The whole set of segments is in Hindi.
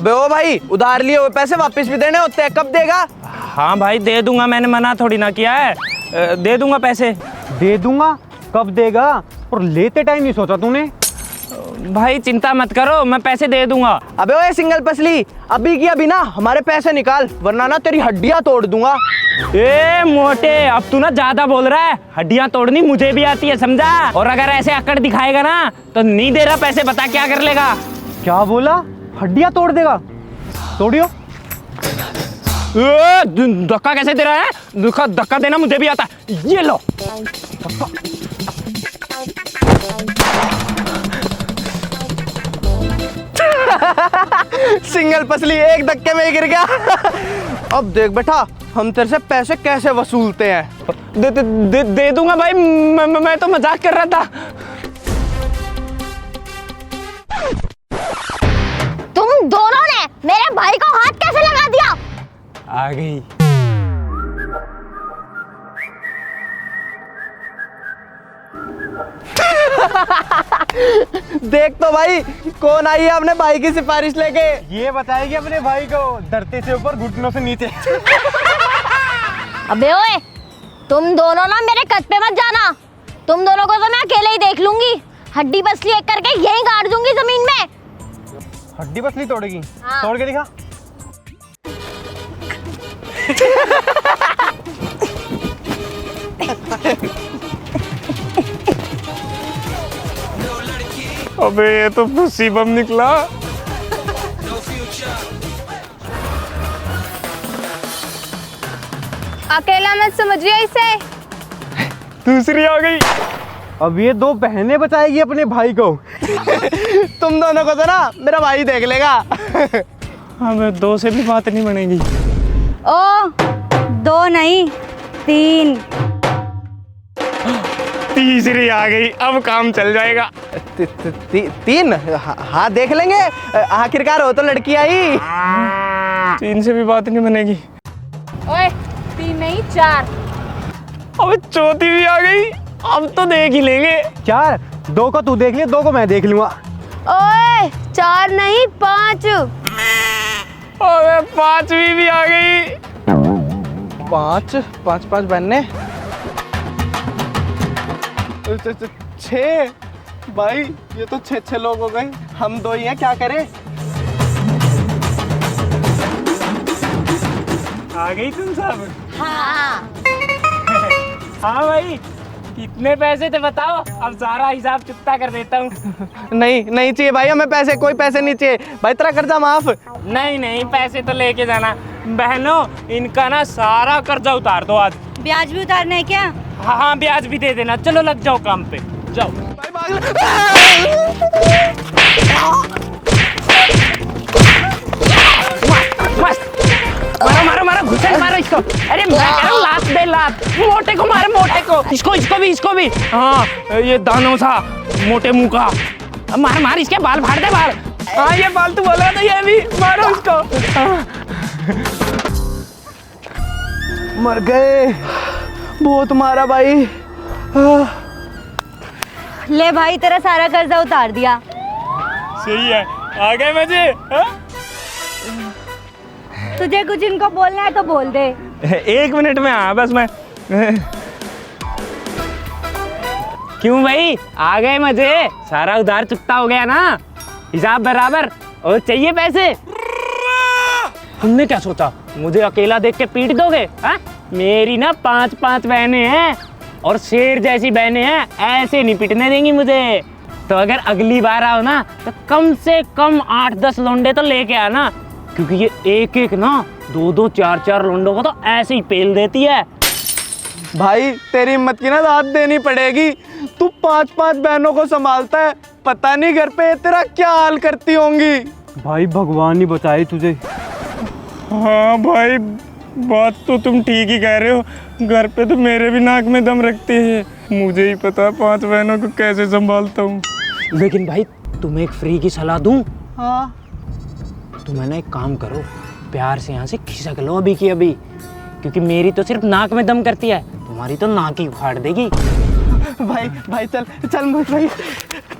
अबे ओ भाई, उधार लिए हुए पैसे वापस भी देने होते हैं, कब देगा? हाँ भाई दे दूंगा, मैंने मना थोड़ी ना किया है। दे दूंगा पैसे। दे दूंगा? कब देगा? और लेते टाइम नहीं सोचा तूने? भाई चिंता मत करो, मैं पैसे दे दूंगा। अबे ओए सिंगल पसली, अभी की अभी ना हमारे पैसे निकाल, वरना ना तेरी हड्डियां तोड़ दूंगा। ए मोटे, अब तू ना ज्यादा बोल रहा है। हड्डियां तोड़नी मुझे भी आती है, समझा? और अगर ऐसे अकड़ दिखाएगा ना तो नहीं दे रहा पैसे, बता क्या कर लेगा? क्या बोला? हड्डियां तोड़ देगा? तोड़ियो। धक्का कैसे दे रहा है? धक्का देना मुझे भी आता है, ये लो। सिंगल पसली एक धक्के में ही गिर गया। अब देख बेटा, हम तेरे से पैसे कैसे वसूलते हैं। दे दूंगा भाई, मैं तो मजाक कर रहा था। तुम दोनों ने मेरे भाई को हाथ कैसे लगा दिया? आ गई। देख तो भाई, कौन आई है अपने भाई की सिफारिश लेके। ये बताएगी अपने भाई को, धरती से ऊपर घुटनों से नीचे। अबे ओए, तुम दोनों ना मेरे कद पे मत जाना। तुम दोनों को तो मैं अकेले ही देख लूंगी। हड्डी बसली एक करके यहीं गाड़ दूंगी जमीन में। हड्डी पसली तोड़ेगी? हाँ। तोड़ के दिखा। अबे ये तो फुस्सी बम निकला। अकेला मत समझिए इसे। दूसरी आ गई। अब ये दो बहनें बचाएगी अपने भाई को। तुम दोनों को तो ना मेरा भाई देख लेगा। हमें दो से भी बात नहीं बनेगी। ओ, दो नहीं, तीन। तीसरी आ गई, अब काम चल जाएगा। तीन? हाँ देख लेंगे, आखिरकार हो तो लड़की आई। तीन से भी बात नहीं बनेगी। ओए, तीन नहीं चार। अब चौथी भी आ गई, अब तो देख ही लेंगे। चार? दो को तू देख ले, दो को मैं देख लूंगा। ओए, चार नहीं पांच। अबे पांचवी भी आ गई। पांच पांच पांच बहने, छह। भाई ये तो छह लोग हो गए, हम दो ही हैं, क्या करें? आ गई तुम सब? हाँ। हाँ भाई, कितने पैसे थे बताओ, अब सारा हिसाब चुकता कर देता हूँ। नहीं चाहिए भाई हमें पैसे, कोई पैसे नहीं चाहिए भाई, तेरा कर्जा माफ। नहीं पैसे तो लेके जाना। बहनों, इनका ना सारा कर्जा उतार दो आज। ब्याज भी उतारना है क्या? हाँ ब्याज भी दे देना। चलो लग जाओ काम पे, जाओ। भाई भाग ले। मस्त, मारो घुसे मारो इसको। अरे मैं कह रहा हूँ लात दे, लात। मोटे को मारो, मोटे को। इसको भी। हाँ ये दानों सा मोटे मुंह का। मार इसके बाल फाड़ दे, बाल। हाँ ये बाल तू बोल रहा था, ये भी मारो इसको। मर गए, बहुत मारा भाई। ले भाई, तेरा सारा कर्जा उतार दिया। सही है, आ गए मजे। तुझे कुछ इनको बोलना है तो बोल दे। 1 मिनट में आ बस मैं। क्यों भाई, आ गए मजे? सारा उधार चुकता हो गया ना, हिसाब बराबर। और चाहिए पैसे? तुमने क्या सोचा, मुझे अकेला देख के पीट दोगे? हाँ, मेरी ना 5 बहनें हैं और शेर जैसी बहनें हैं, ऐसे नहीं पिटने देंगी मुझे। तो अगर अगली बार आओ ना तो कम से कम 8-10 लौंडे तो लेके आना, क्योंकि ये एक ना 2-2, 4-4 लौंडों को तो ऐसे ही पेल देती है। भाई तेरी हिम्मत की ना दाद देनी पड़ेगी। तू 5 बहनों को संभालता है, पता नहीं घर पे तेरा क्या हाल करती होंगी। भाई भगवान ही बचाए तुझे। हाँ भाई, बात तो तुम ठीक ही कह रहे हो। घर पे तो मेरे भी नाक में दम रखते हैं, मुझे ही पता 5 बहनों को कैसे संभालता हूँ। लेकिन भाई तुम्हें एक फ्री की सलाह दूं? हाँ। तुम है ना एक काम करो, प्यार से यहाँ से खिसक लो अभी की अभी, क्योंकि मेरी तो सिर्फ नाक में दम करती है, तुम्हारी तो नाक ही उखाड़ देगी। भाई चल भाई।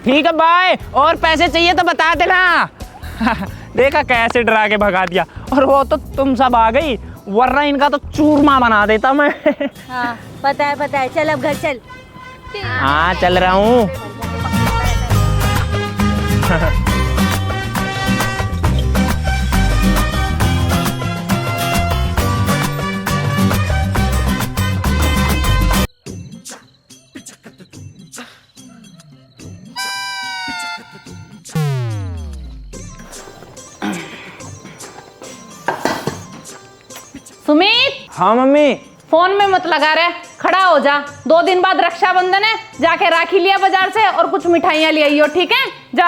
ठीक है बाय, और पैसे चाहिए तो बता देना। देखा कैसे डरा के भगा दिया। और वो तो तुम सब आ गई, वरना इनका तो चूरमा बना देता मैं। हाँ पता है, चल अब घर चल। हाँ चल रहा हूँ। सुमित, हाँ मम्मी। फोन में मत लगा रहे, खड़ा हो जा। 2 दिन बाद रक्षाबंधन है, जाके राखी लिया बाजार से और कुछ मिठाइयाँ ले आइयो, ठीक है? जा।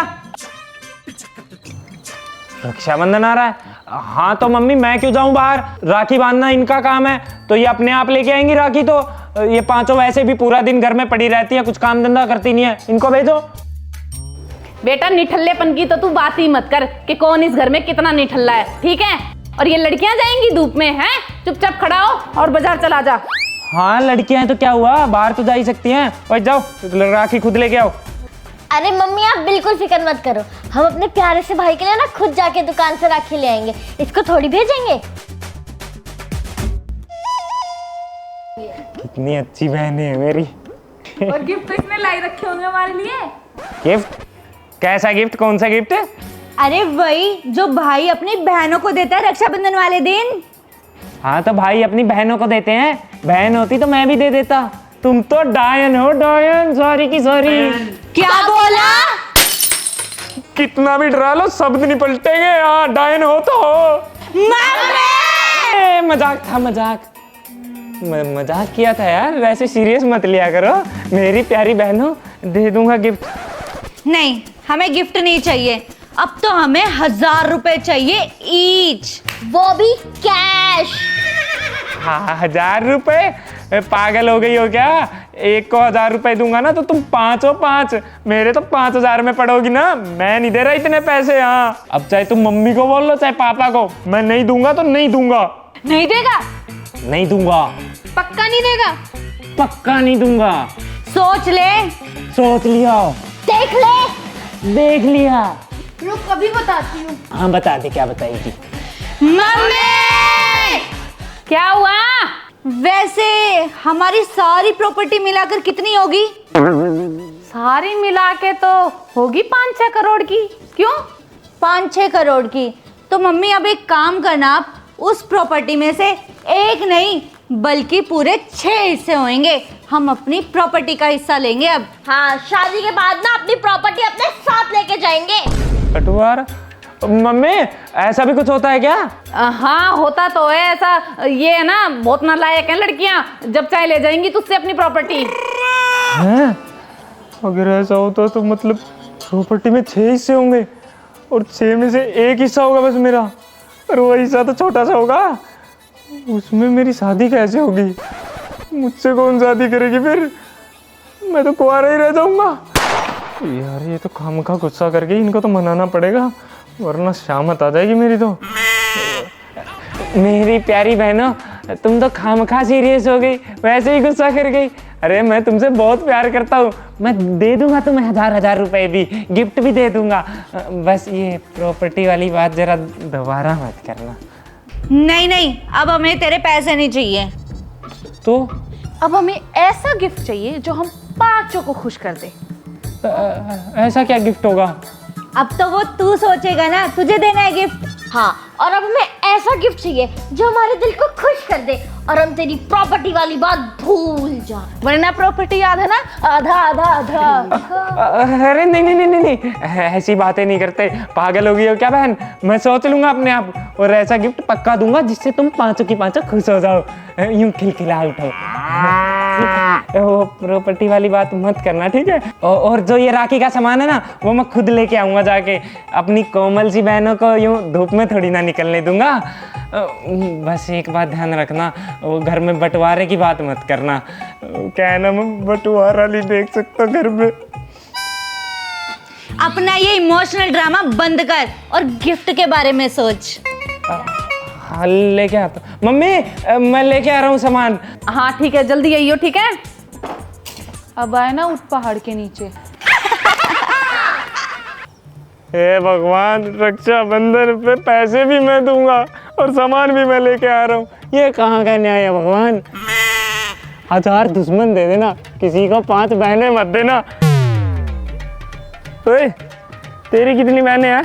रक्षाबंधन आ रहा है। हाँ तो मम्मी मैं क्यों जाऊं बाहर, राखी बांधना इनका काम है, तो ये अपने आप लेके आएंगी राखी। तो ये पांचों वैसे भी पूरा दिन घर में पड़ी रहती है, कुछ काम धंधा करती नहीं है, इनको भेजो। बेटा निठल्लेपन की तो तू बात ही मत कर कि कौन इस घर में कितना निठल्ला है, ठीक है? और ये लड़कियां जाएंगी धूप में, हैं? चुपचाप खड़ा हो और बाजार चला जा। हाँ लड़कियां हैं तो क्या हुआ, बाहर तो जा ही सकती हैं। और जाओ राखी खुद लेके आओ। अरे मम्मी आप बिल्कुल फिक्र मत करो, हम अपने प्यारे से भाई के लिए ना खुद जाके दुकान से राखी ले आएंगे, इसको थोड़ी भेजेंगे। कितनी अच्छी बहन है मेरी। और गिफ्ट तो इसने लाई रखे होंगे हमारे लिए। गिफ्ट? कैसा गिफ्ट, कौन सा गिफ्ट है? अरे वही जो भाई अपनी बहनों को देता है रक्षाबंधन वाले दिन। हाँ तो भाई अपनी बहनों को देते हैं, बहन होती तो मैं भी दे देता। तुम तो डायन हो, डायन। सॉरी की सॉरी। क्या बोला? कितना भी डरा लो शब्द नहीं पलटेंगे। हाँ डायन हो तो हो। मजाक था, मजाक मजाक किया था यार, वैसे सीरियस मत लिया करो। मेरी प्यारी बहनों, दे दूंगा गिफ्ट। नहीं, हमें गिफ्ट नहीं चाहिए, अब तो हमें 1000 रुपए चाहिए ईच, वो भी कैश। हाँ 1000 रुपए? पागल हो गई हो क्या? एक को 1000 रुपए दूंगा ना तो तुम पांचों 5, मेरे तो 5000 में पड़ोगी ना। मैं नहीं दे रहा इतने पैसे। हाँ अब चाहे तुम मम्मी को बोल लो चाहे पापा को, मैं नहीं दूंगा तो नहीं दूंगा। नहीं देगा? नहीं दूंगा। पक्का नहीं देगा? पक्का नहीं दूंगा। सोच ले। सोच लिया। देख ले। देख लिया। रुक अभी बताती हूँ। हाँ बता दे, क्या बताएगी? मम्मी! क्या हुआ? वैसे हमारी सारी प्रॉपर्टी मिलाकर कितनी होगी? सारी मिला के तो होगी 5-6 करोड़ की। क्यों? 5-6 करोड़ की। तो मम्मी अब एक काम करना, आप उस प्रॉपर्टी में से एक नहीं बल्कि पूरे 6 हिस्से होंगे। हम अपनी प्रॉपर्टी का हिस्सा लेंगे अब। हाँ शादी के बाद ना अपनी प्रॉपर्टी अपने साथ लेके जाएंगे। कटुआर। मम्मी ऐसा भी कुछ होता है क्या? हाँ होता तो है ऐसा। ये है ना, बहुत नालायक हैं लड़कियां, जब चाहे ले जाएंगी तुझसे अपनी प्रॉपर्टी। हैं? अगर ऐसा होता तो मतलब प्रॉपर्टी में 6 हिस्से होंगे और 6 में से एक हिस्सा होगा बस मेरा, और वो हिस्सा तो छोटा सा होगा। उसमें मेरी शादी कैसे होगी? मुझसे कौन शादी करेगी फिर? मैं तो कुंवारा ही रह जाऊंगा। यार ये तो खामखा गुस्सा कर गई, इनको तो मनाना पड़ेगा वरना शामत आ जाएगी मेरी तो। मेरी प्यारी बहनों, तुम तो खामखा सीरियस हो गई, वैसे ही गुस्सा कर गई। अरे मैं तुमसे बहुत प्यार करता हूँ, मैं दे दूंगा तुम्हें 1000 रुपए भी, गिफ्ट भी दे दूंगा। बस ये प्रॉपर्टी वाली बात जरा दोबारा मत करना। नहीं नहीं, अब हमें तेरे पैसे नहीं चाहिए। तो अब हमें ऐसा गिफ्ट चाहिए जो हम 5 को खुश कर दे। ऐसा क्या गिफ्ट होगा? अब तो वो तू सोचेगा ना, तुझे देना है गिफ्ट। हाँ और अब हमें ऐसा गिफ्ट चाहिए जो हमारे दिल को खुश कर दे और हम तेरी प्रॉपर्टी वाली बात भूल जाए। वरना प्रॉपर्टी याद है ना, आधा आधा आधा। अरे नहीं नहीं नहीं नहीं नहीं, ऐसी बातें नहीं करते। पागल हो गई हो क्या बहन? मैं सोच लूंगा अपने आप और ऐसा गिफ्ट पक्का दूंगा जिससे तुम 5 की 5 खुश हो जाओ, यूं खिलखिला उठो। वो प्रॉपर्टी वाली बात मत करना, ठीक है? और जो ये राखी का सामान है ना, वो मैं खुद लेके आऊंगा जाके। अपनी कोमल सी बहनों को यूं धूप में थोड़ी ना निकलने दूंगा। बस एक बात ध्यान रखना, वो घर में बंटवारे की बात मत करना। क्या है ना, मैं बंटवारा नहीं देख सकता घर में। अपना ये इमोशनल ड्रामा बंद कर और गिफ्ट के बारे में सोच। हाँ लेके आता मम्मी, मैं लेके आ रहा हूँ सामान। हाँ ठीक है, जल्दी आइयो, ठीक है? अब आए ना उस पहाड़ के नीचे। हे भगवान, रक्षाबंधन पे पैसे भी मैं दूंगा और सामान भी मैं लेके आ रहा हूँ। ये कहाँ का न्याय है भगवान। 1000 दुश्मन दे देना, किसी को 5 बहनें मत देना। ओए, तेरी कितनी बहनें हैं?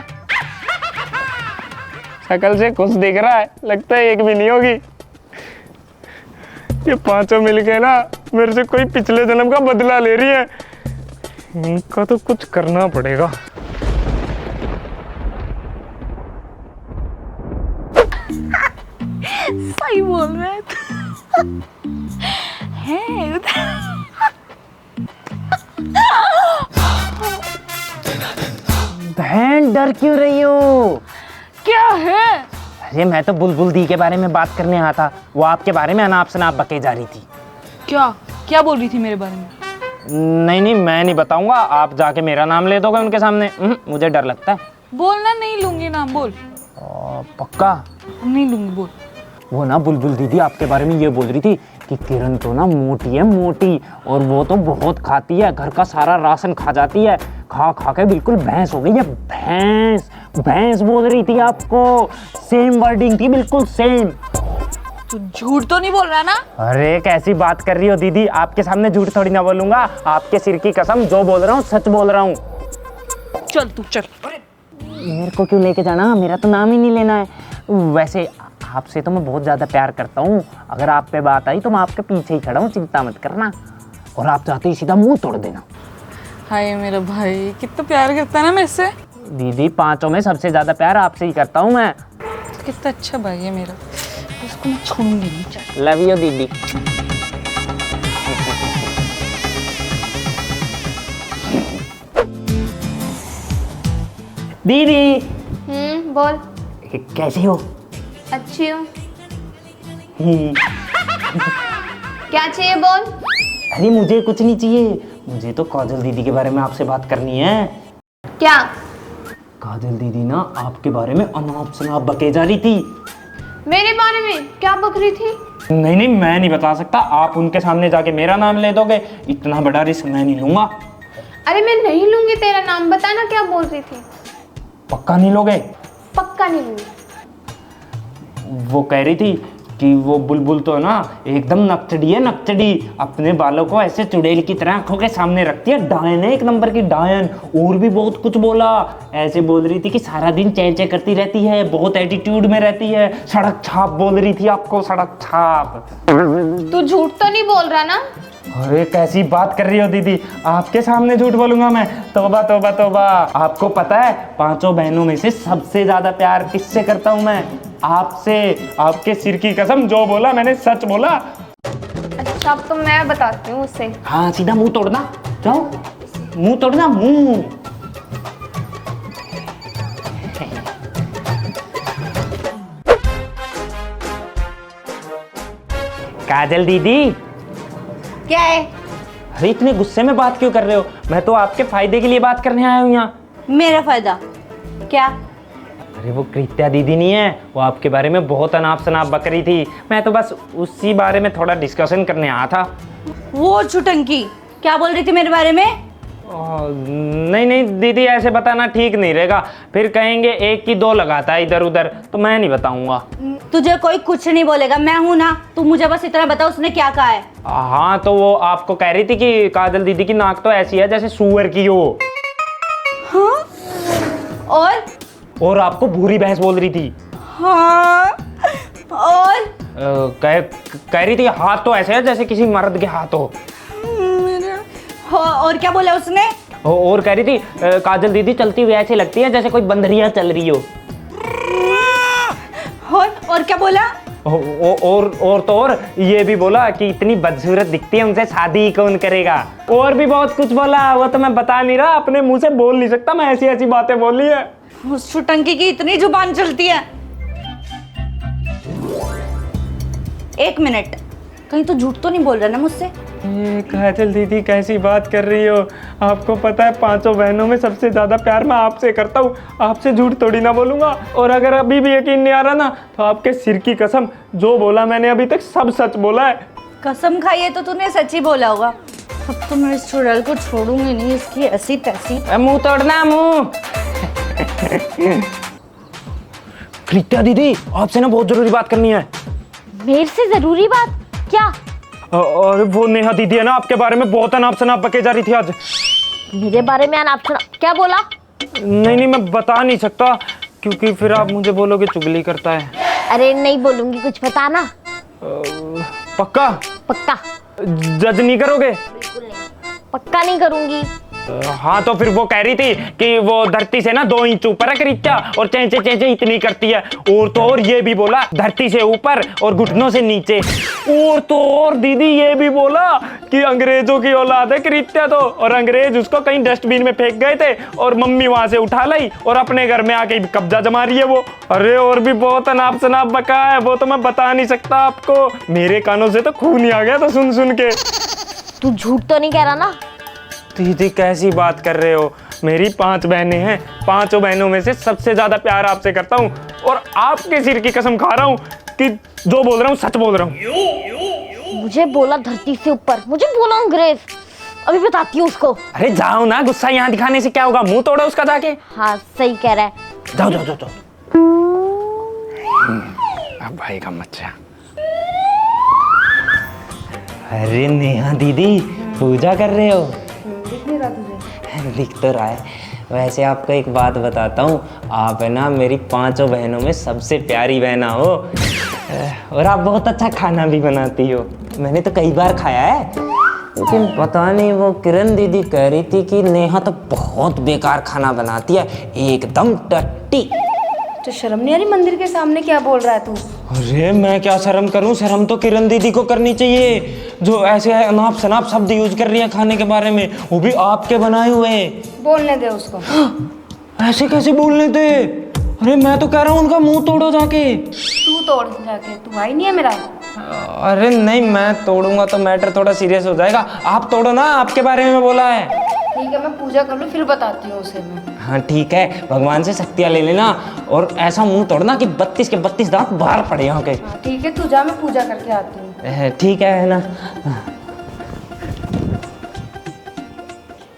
शक्ल से कुछ दिख रहा है, लगता है एक भी नहीं होगी। ये 5 मिलके ना मेरे से कोई पिछले जन्म का बदला ले रही है। इनका तो कुछ करना पड़ेगा। सही बोल रहे हैं। बहन, डर क्यों रही हो? क्या है? अरे मैं तो बुलबुल दी के बारे में बात करने आया था। वो आपके बारे में अनाप शनाप बके जा रही थी। क्या क्या बोल रही थी मेरे बारे में? नहीं नहीं, मैं नहीं बताऊंगा। आप जाके मेरा नाम ले दोगे उनके सामने। मुझे डर लगता है। बोलना, नहीं लूंगी नाम, बोल। पक्का? नहीं लूंगी, बोल। वो ना बुलबुल दीदी आपके बारे में ये बोल रही थी कि किरण तो ना मोटी है, मोटी, और वो तो बहुत खाती है, घर का सारा राशन खा जाती है, खा खा के बिल्कुल भैंस हो गई है। भैंस भैंस बोल रही थी आपको। सेम वर्डिंग थी, बिल्कुल सेम। तू झूठ तो नहीं बोल रहा ना? अरे कैसी बात कर रही हो दीदी, आपके सामने झूठ थोड़ी ना बोलूंगा। आपके सिर की कसम, जो बोल रहा हूँ सच बोल रहा हूँ। चल तू चल। मेरे को क्यों लेके जाना? मेरा तो नाम ही नहीं लेना है। वैसे आपसे तो मैं बहुत ज़्यादा प्यार करता हूँ। अगर आप पे बात आई तो मैं आपके पीछे ही खड़ा हूँ, चिंता मत करना। और आप चाहते ही सीधा मुंह तोड़ देना। हाय मेरा भाई, कितना प्यार करता है ना मेरे से। दीदी 5 में सबसे ज़्यादा प्यार आपसे ही करता हूँ मैं। कितना अच्छा भाई है मेरा, उसको मैं छोड़ूंगी नहीं। चल। लव यू दीदी। दीदी बोल। कैसी हो? अच्छी हूँ। क्या चाहिए बोल। अरे मुझे कुछ नहीं चाहिए, मुझे तो काजल दीदी के बारे में आपसे बात करनी है। क्या? काजल दीदी ना आपके बारे में अनाप शनाप बके जा रही थी। मेरे बारे में क्या बक रही थी? नहीं नहीं, मैं नहीं बता सकता। आप उनके सामने जाके मेरा नाम ले दोगे, इतना बड़ा रिस्क मैं नहीं लूंगा। अरे मैं नहीं लूंगी तेरा नाम, बता ना क्या बोल रही थी। पक्का नहीं लोगे? पक्का नहीं लूंगी। वो कह रही थी कि वो बुलबुल तो ना एकदम नकचड़ी है, नकचड़ी। अपने बालों को ऐसे चुड़ैल की तरह आंखों के सामने रखती है, डायन है, एक नंबर की डायन। और भी बहुत कुछ बोला। ऐसे बोल रही थी कि सारा दिन चै चै करती रहती है, बहुत एटीट्यूड में रहती है, सड़क छाप बोल रही थी आपको, सड़क छाप। तू झूठ तो नहीं बोल रहा ना? अरे कैसी बात कर रही हो दीदी, आपके सामने झूठ बोलूंगा मैं? तौबा तौबा तौबा। आपको पता है 5 बहनों में से सबसे ज्यादा प्यार किससे करता हूँ मैं? आपसे। आपके सिर की कसम, जो बोला मैंने सच बोला। अच्छा अब तो मैं बताती हूँ उससे। हाँ, सीधा मुंह तोड़ना। जाओ, मुंह तोड़ना, मुंह। काजल दीदी। क्या है? अरे इतने गुस्से में बात क्यों कर रहे हो? मैं तो आपके फायदे के लिए बात करने आया हूँ यहाँ। मेरा फायदा क्या? अरे वो कृत्या दीदी नहीं है, वो आपके बारे में बहुत अनाप शनाप बक रही थी। मैं तो बस उसी बारे में थोड़ा डिस्कशन करने आया था। वो छुटंकी क्या बोल रही थी मेरे बारे में? नहीं नहीं दीदी, ऐसे बताना ठीक नहीं रहेगा। फिर कहेंगे एक की 2 लगाता है इधर उधर, तो मैं नहीं बताऊंगा। तुझे कोई कुछ नहीं बोलेगा, मैं हूं ना। तू मुझे बस इतना बता उसने क्या कहा है। हाँ, तो वो आपको कह रही थी कि काजल दीदी की नाक तो ऐसी है जैसे सुअर की हो। हाँ? और आपको भूरी भैंस बोल रही थी। हाँ? और कह रही थी हाथ तो ऐसे है जैसे किसी मर्द के हाथ हो। और क्या बोला उसने? और कह रही थी काजल दीदी चलती हुई ऐसी लगती है जैसे कोई बंदरिया चल रही हो। और क्या बोला? और ये भी बोला कि इतनी बदसूरत दिखती है, उनसे शादी कौन करेगा। और भी बहुत कुछ बोला, वो तो मैं बता नहीं रहा, अपने मुंह से बोल नहीं सकता। मैं ऐसी ऐसी बातें बोली है। उस छुटंकी की इतनी जुबान चलती है। 1 मिनट, कहीं तो झूठ तो नहीं बोल रहा ना मुझसे? काजल दीदी कैसी बात कर रही हो? आपको पता है 5 बहनों में सबसे ज्यादा प्यार मैं आपसे करता हूँ। आपसे झूठ थोड़ी ना बोलूंगा। और अगर अभी भी यकीन नहीं आ रहा ना, तो आपके सिर की कसम, जो बोला मैंने अभी तक सब सच बोला है। कसम खाई है तो तूने सच ही बोला होगा। अब तो मैं इस चुड़ैल को छोड़ूंगी नहीं, इसकी ऐसी तैसी। मुंह तोड़ना, मुंह। कृत्या दीदी, आपसे ना बहुत जरूरी बात करनी है। मेरे से जरूरी बात क्या? और वो नेहा दीदी है ना, आपके बारे में बहुत अनाप शनाप बके जा रही थी आज। मेरे बारे में अनाप शनाप क्या बोला? नहीं, मैं बता नहीं सकता क्योंकि फिर आप मुझे बोलोगे चुगली करता है। अरे नहीं बोलूंगी, कुछ बताना। पक्का? पक्का। जज नहीं करोगे? पक्का नहीं करूंगी। हाँ, तो फिर वो कह रही थी कि वो धरती से ना 2 इंच ऊपर है कृत्या, और चेंचे चेंचे इतनी करती है। और तो और ये भी बोला धरती से ऊपर और घुटनों से नीचे। और तो और दीदी ये भी बोला कि अंग्रेजों की औलाद है कृत्या तो, और अंग्रेज उसको कहीं डस्टबिन में फेंक गए थे और मम्मी वहां से उठा लाई और अपने घर में आके कब्जा जमा रही है वो। अरे और भी बहुत अनाप शनाप बका है, वो तो मैं बता नहीं सकता आपको। मेरे कानों से तो खून ही आ गया था सुन सुन के। तू झूठ तो नहीं कह रहा ना? दीदी कैसी बात कर रहे हो, मेरी 5 बहनें हैं, 5 बहनों में से सबसे ज्यादा प्यार आपसे करता हूँ, और आपके सिर की कसम खा रहा हूँ कि जो बोल रहा हूँ सच बोल रहा हूँ। मुझे बोला धरती से ऊपर, मुझे बोला अंग्रेज। अभी बताती हूँ उसको। अरे जाओ ना, गुस्सा यहाँ दिखाने से क्या होगा, मुंह तोड़ो उसका जाके। हाँ सही कह रहा है। जाओ जाओ जाओ जाओ। अब भाई का मच्छा। अरे नेहा दीदी, पूजा कर रहे हो? दिख तो रहा है। वैसे आपको एक बात बताता हूँ, आप है ना मेरी 5 बहनों में सबसे प्यारी बहना हो, और आप बहुत अच्छा खाना भी बनाती हो। मैंने तो कई बार खाया है, लेकिन पता नहीं वो किरण दीदी कह रही थी कि नेहा तो बहुत बेकार खाना बनाती है, एकदम टट्टी। तो शर्म नहीं आ रही? मंदिर के सामने क्या बोल रहा है तू? अरे मैं क्या शर्म करूं, शर्म तो किरण दीदी को करनी चाहिए जो ऐसे अनाप शनाप शब्द यूज कर रही है खाने के बारे में, वो भी आपके बनाए हुए। बोलने दे उसको। ऐसे कैसे बोलने थे? अरे मैं तो कह रहा हूँ उनका मुंह तोड़ो जाके। तू तोड़ जाके, तू भाई नहीं है मेरा। अरे नहीं, मैं तोड़ूंगा तो मैटर थोड़ा सीरियस हो जाएगा। आप तोड़ो ना, आपके बारे में बोला है। ठीक है, मैं पूजा कर लूँ फिर बताती हूँ उसे मैं। हाँ ठीक है, भगवान से शक्तियाँ ले लेना, और ऐसा मुंह तोड़ना कि 32 के 32 दांत बाहर पड़े यहाँ के। हाँ, ठीक है, तू जा, मैं पूजा करके आती हूँ। ठीक है ना।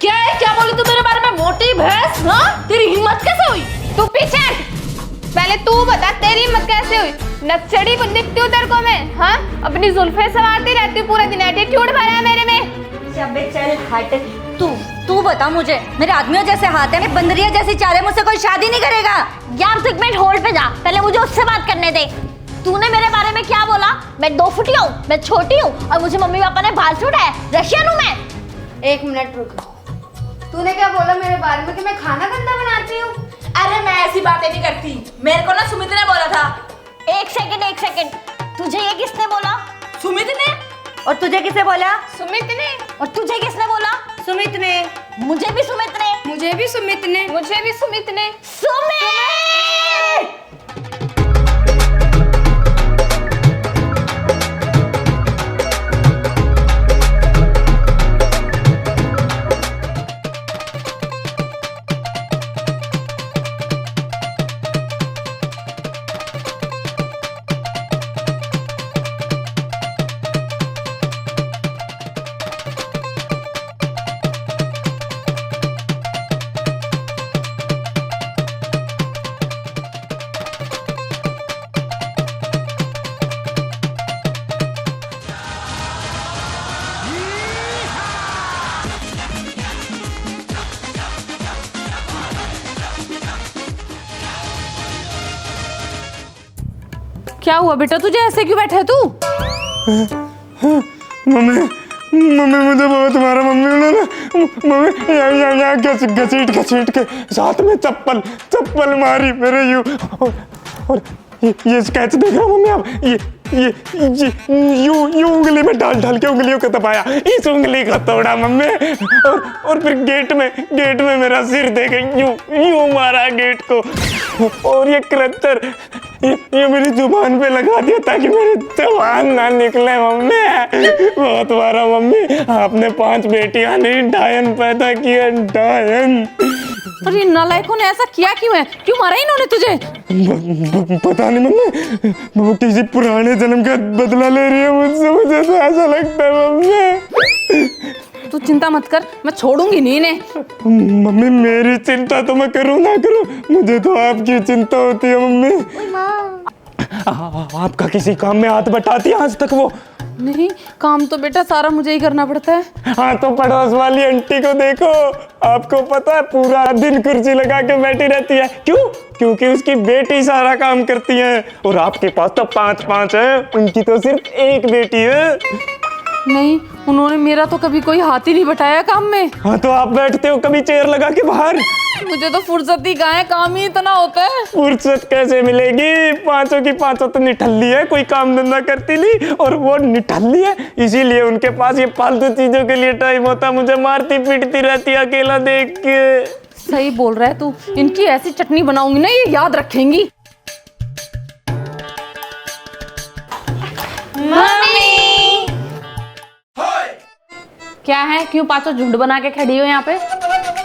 क्या है, क्या बोली तू मेरे बारे में? मोटी भैंस, हाँ? तेरी हिम्मत कैसे हुई? तू पीछे हट। पहले तू बता, तेरी हिम्मत कैसे हुई? नक्सड़ी को दिखती हूँ तेरे को मैं, हाँ? अपनी जुल्फे सवारती रहती हूँ पूरा दिन, एटीट्यूड भरा है मेरे में। चल हट। तू बता मुझे, मेरे आदमियों जैसे हाथ है, बंदरिया जैसी चाल है, मुझसे कोई शादी नहीं करेगा। यार तू 1 मिनट होल्ड पे जा, पहले मुझे उससे बात करने दे। तूने मेरे बारे में क्या बोला? मैं 2 फुटी हूँ, मैं छोटी हूँ, और मुझे मम्मी पापा ने बाल सूट है, रशियन हूँ मैं। 1 मिनट रुक। तूने क्या बोला मेरे बारे में कि मैं खाना गंदा बनाती हूँ? अरे मैं ऐसी बातें नहीं करती, मेरे को ना सुमित ने बोला था। 1 सेकंड, तुझे ये किसने बोला? सुमित ने? और तुझे किसने बोला? सुमित ने। और तुझे किसने बोला? सुमित ने। मुझे भी सुमित ने। मुझे भी सुमित ने। मुझे भी सुमित ने। सुमित! क्या हुआ बेटा, तुझे ऐसे क्यों बैठा है तू? मम्मी मुझे बहुत मारा मम्मी उन्होंने। मम्मी यहाँ घसीट के साथ में चप्पल मारी मेरे यूं। और ये स्केच देख रहे हो मम्मी आप? ये यूं उंगली में डाल के उंगलियों को दबाया, इस उंगली को तोड़ा मम्मी। और फिर गेट में मेरा सिर दे के यूं मारा गेट को। और ये क्रचर ये मेरी जुबान पे लगा दिया ताकि मेरी जुबान ना निकले मम्मी। बहुत मारा मम्मी, आपने 5 बेटियां नहीं, डायन पैदा किया, डायन। पर ये नालायकों ने ऐसा किया क्यों है? क्यों मारा इन्होंने तुझे? पता नहीं मम्मी, वो किसी पुराने जन्म का बदला ले रही है मुझसे, मुझे तो ऐसा लगता है मम्मी। तू चिंता मत कर, मैं छोड़ूंगी नहीं इन्हें। मम्मी मेरी चिंता तो मैं करूँ ना करूँ, मुझे तो आपकी चिंता होती है मम्मी। आपका किसी काम में हाथ बटाती है आज तक वो? नहीं, काम तो बेटा सारा मुझे ही करना पड़ता है। हाँ तो पड़ोस वाली आंटी को देखो, आपको पता है पूरा दिन कुर्सी लगा के बैठी रहती है। क्यों? क्योंकि उसकी बेटी सारा काम करती है, और आपके पास तो 5-5 है, उनकी तो सिर्फ एक बेटी है। नहीं, उन्होंने मेरा तो कभी कोई हाथ ही नहीं बटाया काम में। हाँ तो आप बैठते हो कभी चेयर लगा के बाहर? मुझे तो फुर्सत ही कहाँ है, काम ही इतना होता है। फुर्सत कैसे मिलेगी? पांचों की पांचों तो निठल्ली है, कोई काम धंधा करती नहीं, और वो निठल्ली है, इसीलिए उनके पास ये फालतू चीजों के लिए टाइम होता। मुझे मारती पीटती रहती है अकेला देख के। सही बोल रहा है तू, इनकी ऐसी चटनी बनाऊंगी ना, ये याद रखेंगी। क्या है, क्यों पांचों झुंड बना के खड़ी हो यहाँ पे?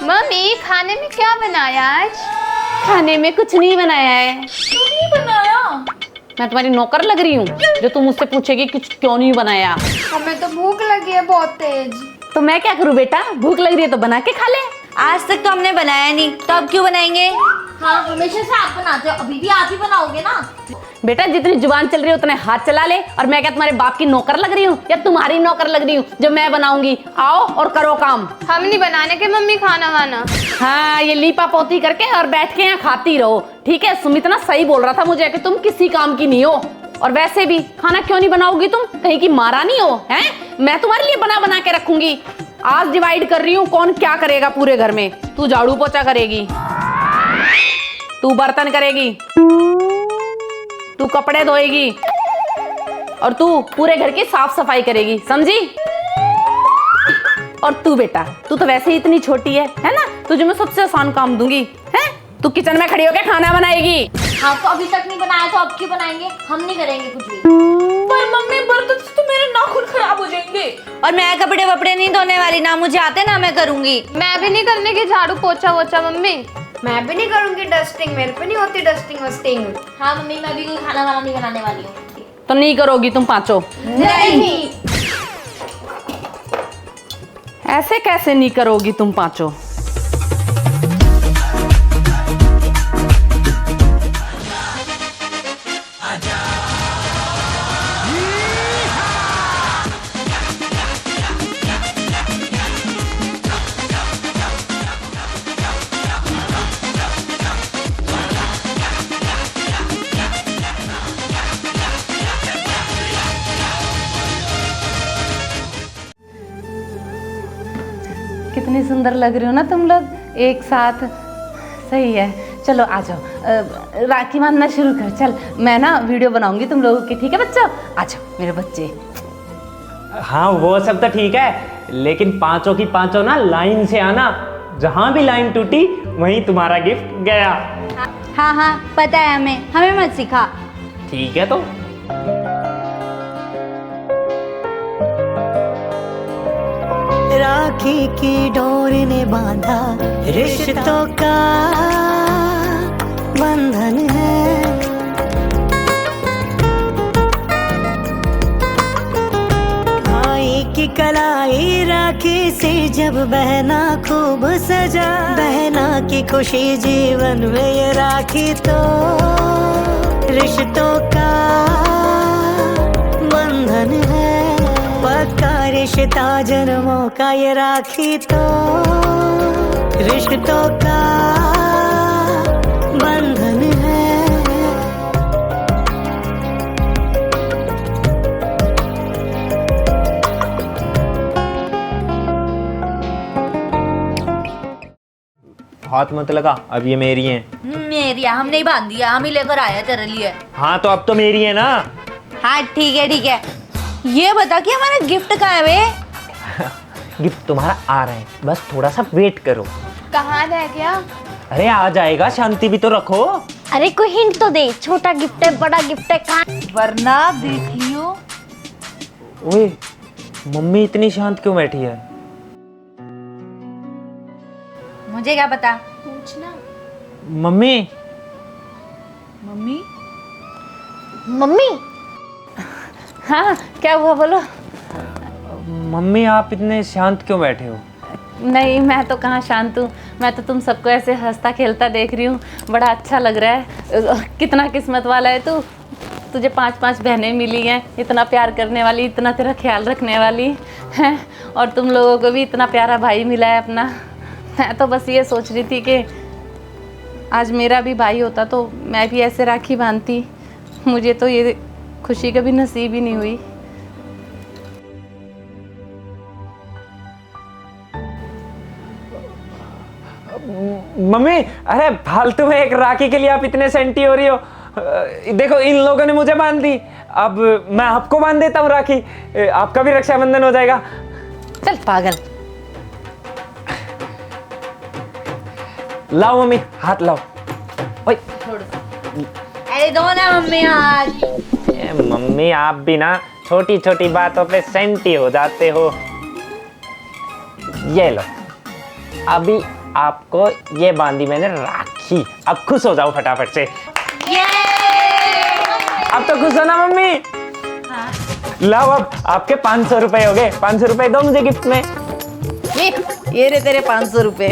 मम्मी खाने में क्या बनाया आज? खाने में कुछ नहीं बनाया है। क्यों नहीं बनाया? मैं तुम्हारी नौकर लग रही हूँ जो तुम मुझसे पूछेगी कि क्यों नहीं बनाया? हमें तो भूख लगी है बहुत तेज। तो मैं क्या करूँ बेटा, भूख लग रही है तो बना के खा ले। आज तक तो हमने बनाया नहीं, तो अब क्यों बनाएंगे? हाँ, हमेशा से आप बनाते हो, अभी भी आप ही बनाओगे ना। बेटा जितनी जुबान चल रही है उतने हाथ चला ले। और मैं क्या तुम्हारे बाप की नौकर लग रही हूँ या तुम्हारी नौकर लग रही हूँ जो मैं बनाऊंगी? आओ और करो काम। हम नहीं बनाने के मम्मी खाना वाना। हाँ, ये लीपा पोती करके और बैठ के यहाँ खाती रहो, ठीक है? सुमित ना सही बोल रहा था मुझे कि तुम किसी काम की नहीं हो। और वैसे भी खाना क्यों नहीं बनाओगी तुम, कहीं की महारानी हो हैं? मैं तुम्हारे लिए बना बना के रखूंगी। आज डिवाइड कर रही हूँ कौन क्या करेगा पूरे घर में। तू झाड़ू पोछा करेगी, तू बर्तन करेगी, तू कपड़े धोएगी, और तू पूरे घर की साफ सफाई करेगी, समझी? और तू बेटा, तू तो वैसे ही इतनी छोटी है ना? तुझे मैं सबसे आसान काम दूंगी, है? तू किचन में खड़ी होकर खाना बनाएगी। हाँ, तो अभी तक नहीं बनाया तो अब क्यों बनाएंगे? हम नहीं करेंगे कुछ भी। पर मम्मी बर्तन से तो मेरे नाखून खराब हो जाएंगे। और मैं कपड़े वपड़े नहीं धोने वाली, ना मुझे आते ना मैं करूंगी। मैं भी नहीं करने की झाड़ू पोछा वोछा मम्मी। मैं भी नहीं करूंगी डस्टिंग, मेरे पे नहीं होती डस्टिंग वस्टिंग। हाँ मम्मी, मैं भी कोई खाना वाना नहीं बनाने वाली हूँ। तो नहीं करोगी तुम पांचों? नहीं। ऐसे कैसे नहीं करोगी तुम पांचों? कितनी सुंदर लग रही हो ना तुम लोग एक साथ। सही है, चलो आ जाओ, राखी बांधना शुरू कर। चल, मैं ना वीडियो बनाऊंगी तुम लोगों की, ठीक है बच्चों? आ जाओ मेरे बच्चे। हाँ वो सब तो ठीक है, लेकिन पांचों की पांचों ना लाइन से आना, जहां भी लाइन टूटी वहीं तुम्हारा गिफ्ट गया। हाँ हाँ पता है हमें, हमें मत सिखा। ठीक है तो राखी की डोर ने बांधा रिश्तों का बंधन है। भाई की कलाई राखी से जब बहना खूब सजा, बहना की खुशी जीवन में ये राखी तो रिश्तों का बंधन है। पक्का रिश्ता जन्मों का ये राखी तो रिश्तों का बंधन है। हाथ मत लगा, अब ये मेरी हैं। मेरी है, हम नहीं बांध दिया, हम ही लेकर आया तेरे लिए। हाँ तो अब तो मेरी है ना। हाँ ठीक है ठीक है। ये बता कि हमारा गिफ्ट कहाँ है बे? गिफ्ट तुम्हारा आ रहा है, बस थोड़ा सा वेट करो। कहाँ रह गया? अरे आ जाएगा, शांति भी तो रखो। अरे कोई हिंट तो दे, छोटा गिफ्ट है बड़ा गिफ्ट है कहाँ? वरना देख लियो। ओए, मम्मी इतनी शांत क्यों बैठी है? मुझे क्या पता। पूछना। मम्मी मम्मी मम्मी हाँ क्या हुआ बोलो? मम्मी आप इतने शांत क्यों बैठे हो? नहीं, मैं तो कहाँ शांत हूँ। मैं तो तुम सबको ऐसे हंसता खेलता देख रही हूँ। बड़ा अच्छा लग रहा है। कितना किस्मत वाला है तू। तुझे 5-5 बहनें मिली हैं, इतना प्यार करने वाली, इतना तेरा ख्याल रखने वाली हैं, और तुम लोगों को भी इतना प्यारा भाई मिला है अपना। मैं तो बस ये सोच रही थी कि आज मेरा भी भाई होता तो मैं भी ऐसे राखी बांधती। मुझे तो ये खुशी कभी नसीब ही नहीं हुई। मम्मी, अरे फालतू में एक राखी के लिए आप इतने सेंटी हो रही हो। देखो इन लोगों ने मुझे बांध दी, अब मैं आपको बांध देता हूँ राखी, आपका भी रक्षाबंधन हो जाएगा। चल पागल। लाओ मम्मी, हाथ लाओ। ओए अरे दो ना मम्मी हाथ। मम्मी आप भी ना छोटी छोटी बातों पे सेंटी हो जाते हो। ये लो, अभी आपको ये बांधी मैंने राखी, अब खुश हो जाओ फटाफट से। अब तो खुश हो ना मम्मी? हाँ। लाओ, अब आपके 500 रुपए हो गए। 500 रुपए दो मुझे गिफ्ट में। ये रे तेरे 500 रुपए।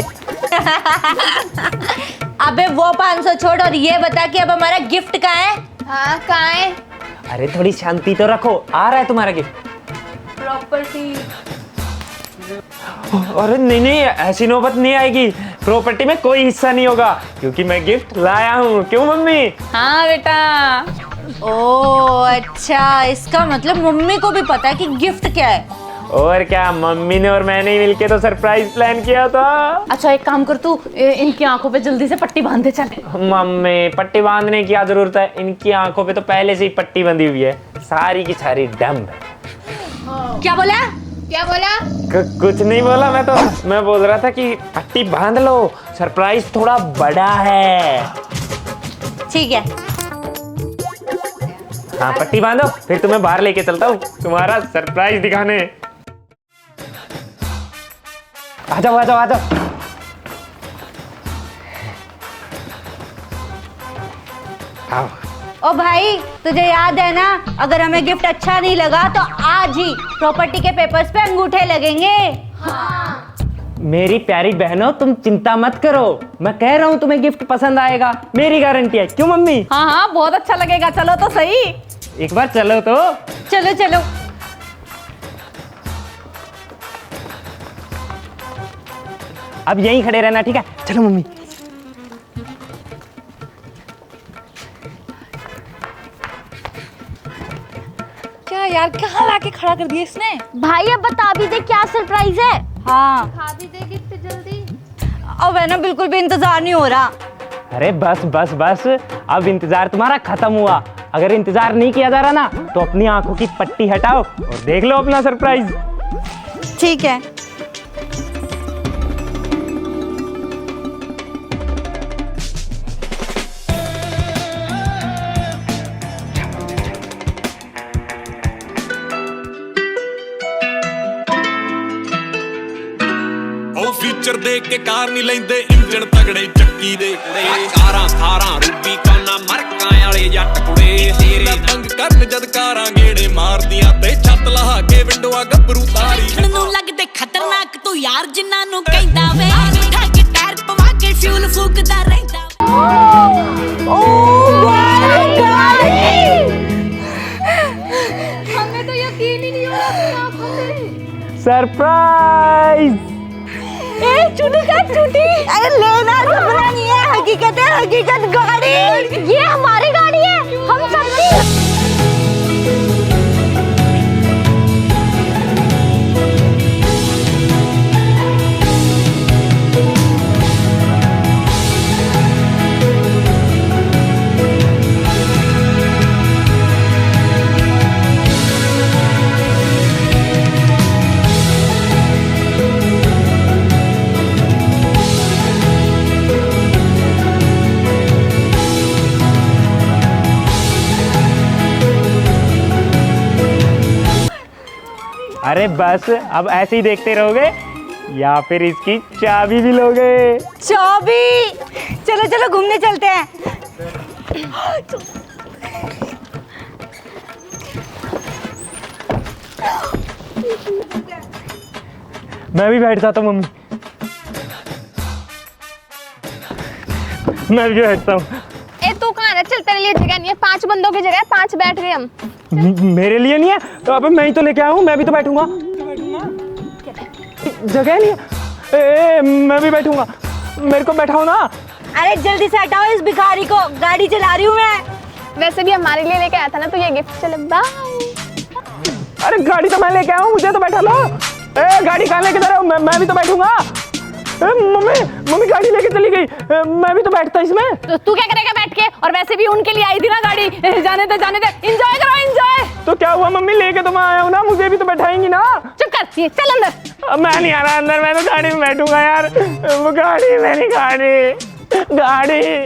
अबे वो 500 छोड़ और ये बता कि अब हमारा गिफ्ट कहाँ है? हाँ कहाँ है? अरे थोड़ी शांति तो रखो, आ रहा है तुम्हारा गिफ्ट। प्रॉपर्टी। अरे नहीं नहीं, ऐसी नौबत नहीं आएगी। प्रॉपर्टी में कोई हिस्सा नहीं होगा क्योंकि मैं गिफ्ट लाया हूँ। क्यों मम्मी? हाँ बेटा। ओह अच्छा, इसका मतलब मम्मी को भी पता है कि गिफ्ट क्या है। और क्या, मम्मी ने और मैंने ही मिलके तो सरप्राइज प्लान किया था। अच्छा एक काम कर तू, इनकी आंखों पे जल्दी से पट्टी बांध दे। चल मम्मी, पट्टी बांधने की क्या जरूरत है? इनकी आंखों पे तो पहले से ही पट्टी बंधी हुई है, सारी की सारी डम्ब है। क्या बोला? क्या बोला? कुछ नहीं बोला, मैं बोल रहा था कि पट्टी बांध लो, सरप्राइज थोड़ा बड़ा है। ठीक है। हाँ पट्टी बांधो, फिर तुम्हें बाहर लेके चलता हूँ तुम्हारा सरप्राइज दिखाने। आ जाओ आ जाओ आ जाओ। आओ। ओ भाई, तुझे याद है ना, अगर हमें गिफ्ट अच्छा नहीं लगा तो आज ही प्रॉपर्टी के पेपर्स पे अंगूठे लगेंगे। हाँ। मेरी प्यारी बहनों, तुम चिंता मत करो, मैं कह रहा हूँ तुम्हें गिफ्ट पसंद आएगा, मेरी गारंटी है। क्यों मम्मी? हाँ हाँ बहुत अच्छा लगेगा। चलो तो सही, एक बार चलो तो। चलो चलो। अब यहीं खड़े रहना, ठीक है? चलो मम्मी। क्या यार, कहाँ लाके खड़ा कर दिया इसने? भाई अब बता भी दे क्या सरप्राइज है। हाँ, खा भी दे गिफ्ट जल्दी। अब है ना, बिल्कुल भी इंतजार नहीं हो रहा। अरे बस बस बस, अब इंतजार तुम्हारा खत्म हुआ। अगर इंतजार नहीं किया जा रहा ना तो अपनी आंखों की पट्टी हटाओ और देख लो अपना सरप्राइज। ठीक है। फीचर देख के कार नहीं लेंदे, इंजन तगड़े चक्की दे कारां थारां रूबी काना मरकां वाले जट कुड़े तेरे तंग करन जद कारां गेड़े मारदियां ते छत लहा के विंडोआ गबरू तारी ਨੂੰ ਲੱਗਦੇ ਖਤਰਨਾਕ ਤੂੰ ਯਾਰ ਜਿਨ੍ਹਾਂ ਨੂੰ ਕਹਿੰਦਾ ਵੇ ਠਾ ਕੇ ਟਾਇਰ ਪਵਾ ਕੇ ਫਿਊਲ ਫੂਕਦਾ ਰਹਿੰਦਾ। ओह माय गॉड, हमें तो यकीन ही नहीं हो रहा अपनी आंखों पे। सरप्राइज। छुट्टी कर छुट्टी। अरे लेना सपना नहीं है, हकीकत है, हकीकत गाड़ी। ये हमारी गाड़ी है, हम सबकी। अरे बस, अब ऐसे ही देखते रहोगे या फिर इसकी चाबी भी लोगे? चाबी? चलो चलो घूमने चलते हैं। मैं भी बैठ जाता हूँ मम्मी, मैं भी बैठता हूँ। ए तू कहाँ है? चल तेरे लिए जगह नहीं है, 5 बंदों की जगह है, 5 बैठ गए हम। मेरे लिए नहीं है तो अब मैं ही तो लेके आया हूँ, मैं भी तो बैठूंगा। जगह नहीं है। ए, मैं भी बैठूंगा, मेरे को बैठाओ ना। अरे जल्दी से हटाओ इस भिखारी को, गाड़ी चला रही हूँ मैं। वैसे भी हमारे लिए लेके आया था ना, तो ये गिफ्ट। चले बाय। अरे गाड़ी तो मैं लेके आया हूँ, मुझे तो बैठा लो। ए गाड़ी कहाँ लेके जा रहे हो? मैं भी तो बैठूंगा। मम्मी गाड़ी लेके चली गई, मैं भी तो बैठता इसमें। तो तू क्या करेगा बैठ के? और वैसे भी उनके लिए आई थी ना गाड़ी। जाने दे, एंजॉय करो, एंजॉय। तो क्या हुआ मम्मी, लेके तो मैं आया हूँ ना, मुझे भी तो बैठाएंगी ना। चुप कर, ये चल अंदर। मैं नहीं आ रहा अंदर, मैं तो गाड़ी में बैठूंगा यार। वो गाड़ी मेरी गाड़ी।